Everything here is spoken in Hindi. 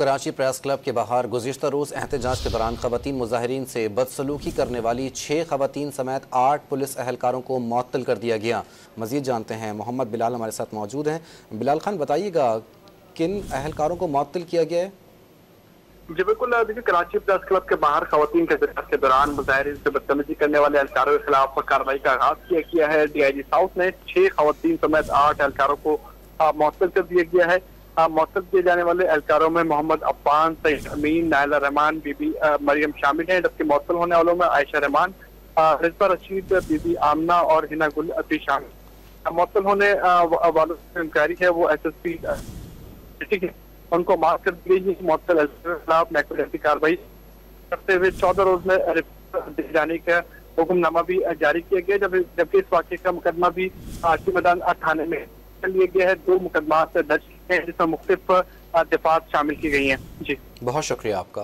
कराची प्रेस क्लब के बाहर गुज़िश्ता रोज़ एहतजाज के दौरान ख़वातीन मुज़ाहिरीन से बदसलूकी करने वाली 6 ख़वातीन समेत 8 पुलिस एहलकारों को मुअत्तल कर दिया गया। मज़ीद जानते हैं, मोहम्मद बिलाल हमारे साथ मौजूद हैं। बिलाल खान, बताइएगा किन एहलकारों को मुअत्तल किया गया है? जी बिल्कुल, देखिए कराची प्रेस क्लब के बाहर ख़वातीन के एहतजाज के दौरान मुज़ाहिरीन से बदतमीजी करने वाले एहलकारों के खिलाफ कार्रवाई का आगाज किया है। DIG साउथ ने 6 ख़वातीन समेत 8 एहलकारों को मुअत्तल कर दिया गया है। मुअत्तल किए जाने वाले एहलकारों में मोहम्मद अफ़ान, सईद अमीन, नायला रहमान, बीबी मरियम शामिल हैं, जबकि मुअत्तल होने वालों में आयशा रहमान, रिज़वा रशीद, बीबी आमना और हिना गुल अती शामिल। मुअत्तल होने वालों की इंक्वायरी है वो SSP उनको माफ कर दी गई है। मुअत्तल के खिलाफ मैकूलती कार्रवाई करते हुए 14 रोज में रिपोर्ट दिए जाने का हुक्मनामा भी जारी किया गया, जबकि इस वाक़े का मुकदमा भी मैदान थाने में लिए गया है। 2 मुकदमा दर्ज हैं जिसमें मुख्तलिफ दफात शामिल की गई हैं। जी, बहुत शुक्रिया आपका।